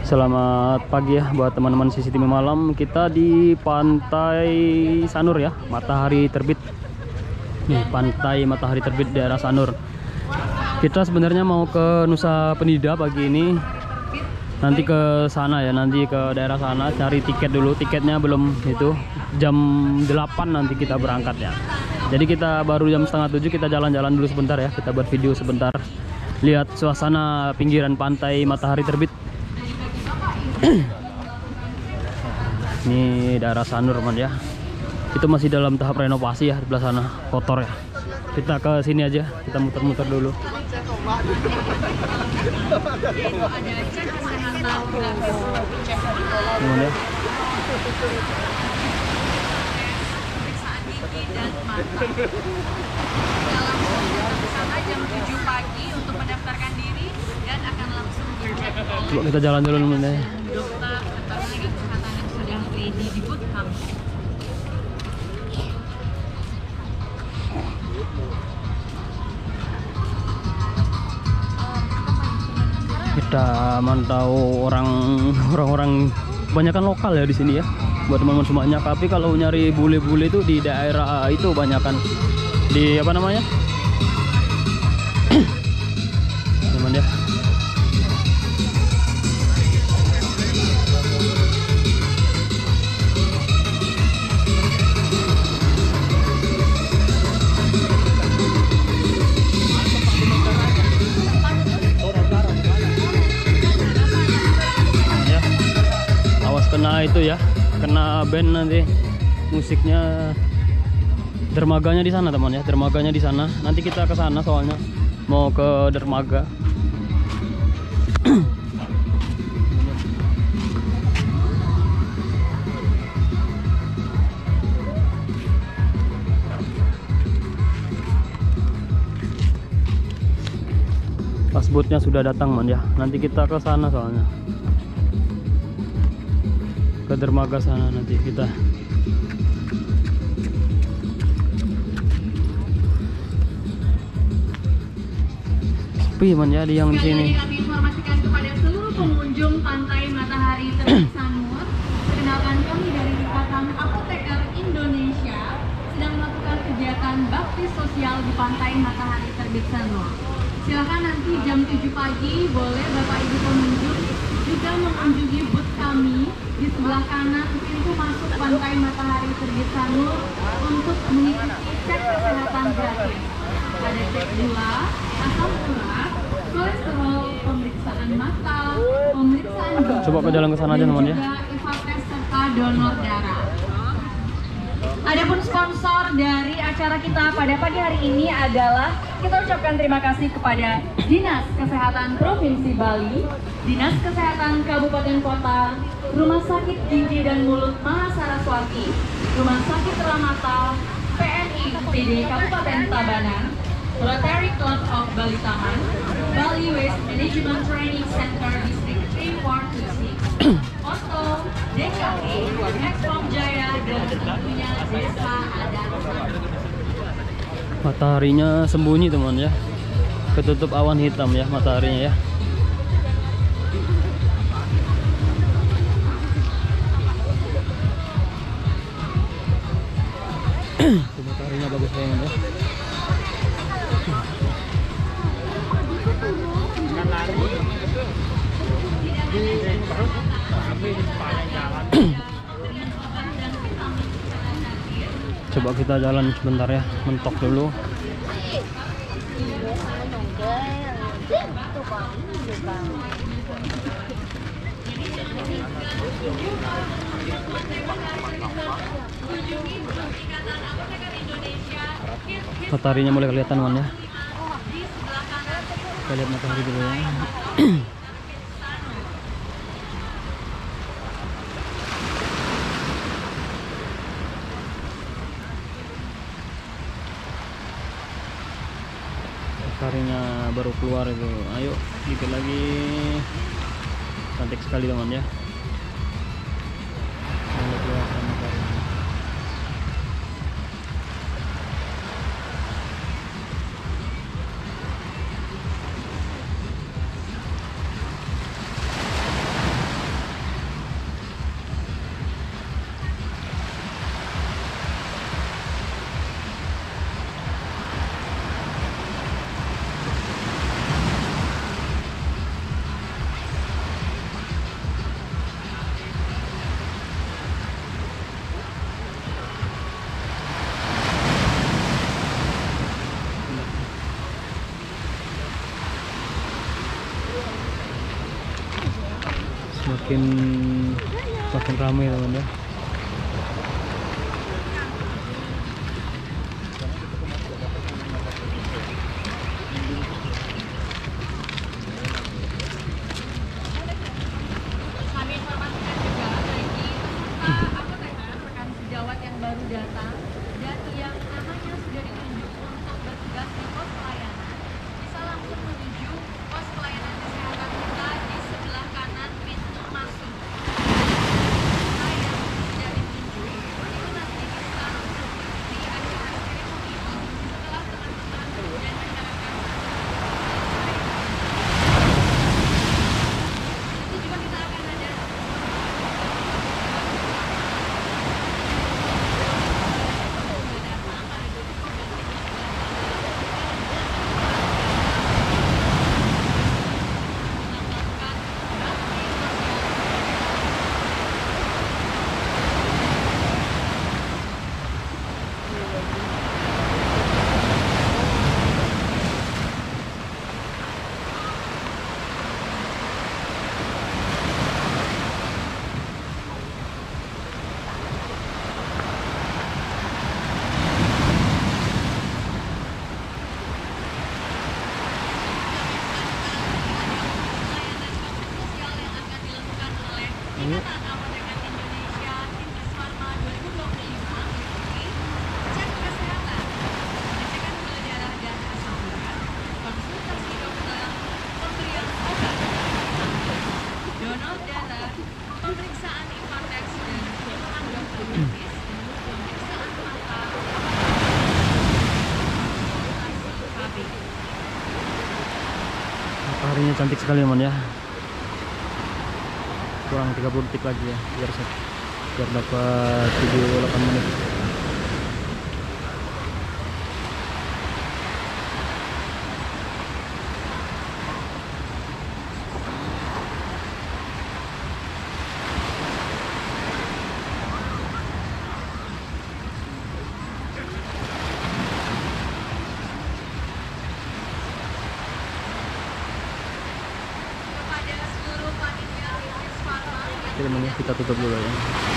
Selamat pagi ya buat teman-teman CCTV Malam. Kita di Pantai Sanur ya, matahari terbit. Nih, Pantai Matahari Terbit daerah Sanur. Kita sebenarnya mau ke Nusa Penida pagi ini. Nanti ke sana ya, nanti ke daerah sana cari tiket dulu. Tiketnya belum itu. Jam 8 nanti kita berangkat ya. Jadi kita baru jam setengah 7, kita jalan-jalan dulu sebentar ya. Kita buat video sebentar. Lihat suasana pinggiran pantai matahari terbit. Ini daerah Sanur teman ya. Itu masih dalam tahap renovasi ya, di belah sana kotor ya. Kita ke sini aja, kita muter-muter dulu. Gimana ya? Jam 7 pagi untuk mendaftarkan diri dan akan langsung dicek. Coba kita jalan dulu teman ya. Dokter atau tenaga kesehatan yang sudah ready di booth kami. Kita mantau orang-orang kebanyakan lokal ya di sini ya. Buat teman-teman semuanya. Tapi kalau nyari bule-bule itu di daerah itu banyakan di apa namanya? Teman ya. Kena itu ya, kena band nanti musiknya. Dermaganya di sana teman ya, dermaganya di sana. Nanti kita ke sana soalnya mau ke dermaga. Pas bootnya sudah datang man ya, nanti kita ke sana soalnya. Ke dermaga sana nanti kita. Sepi man ya di yang di sini. Kami informasikan kepada seluruh pengunjung Pantai Matahari Terbit Sanur, perkenalkan kami dari Ikatan Apoteker Indonesia sedang melakukan kegiatan bakti sosial di Pantai Matahari Terbit Sanur. Silakan nanti jam 7 pagi boleh Bapak Ibu pengunjung juga mengunjungi booth kami di sebelah kanan pintu masuk Pantai Matahari Terbit Sanur untuk mengikuti cek kesehatan gratis. Ada cek gula, asam urat, kolesterol, pemeriksaan mata, pemeriksaan jantung, Coba ke jalan ke sana aja teman ya. juga EVA serta donor darah. Adapun sponsor dari acara kita pada pagi hari ini adalah kita ucapkan terima kasih kepada Dinas Kesehatan Provinsi Bali, Dinas Kesehatan Kabupaten Kota, Rumah Sakit Gigi dan Mulut Mahasaraswati, Rumah Sakit Ramata, PNI PD Kabupaten Tabanan, Rotary Club of Bali Taman, Bali Waste Management Training Center District 3426, Oto, DKP, Ekspom Jaya, dan tentunya Desa Adat. Mataharinya sembunyi teman ya, ketutup awan hitam ya mataharinya ya. Mataharinya bagus banget ya. Coba kita jalan sebentar ya, mentok dulu. Mataharinya mulai kelihatan man ya. Kita lihat matahari dulu ya. Mataharinya baru keluar itu. Ayo dikit lagi. Cantik sekali teman ya. Mulai kelihatan matahari. makin ramai teman ya. Kami informasikan juga bagi peserta anggota rekan sejawat yang baru datang dan yang namanya sudah ditunjuk untuk bertugas di pos pelayanan, bisa langsung menuju pos pelayanan kesehatan kita di sebelah kanan pintu masuk. Peserta yang sudah ditunjuk itu nanti bisa mengikuti acara seremoni setelah teman-teman dan masyarakat itu juga kita akan ada Ikatan Apoteker Indonesia Timnas Pharma 2025 meliputi cek kesehatan, pengecekan gula darah dan asam urat, konsultasi dokter, pemberian obat, donor darah, pemeriksaan infarkteks dan penyuluhan dokter medis, pemeriksaan mata, konsultasi KB. Mataharinya cantik sekali teman ya. Kurang 30 detik lagi ya biar dapat video 8 menit. Kepada seluruh panitia Timnas Pharma yang Oke teman ya, kita tutup dulu ya.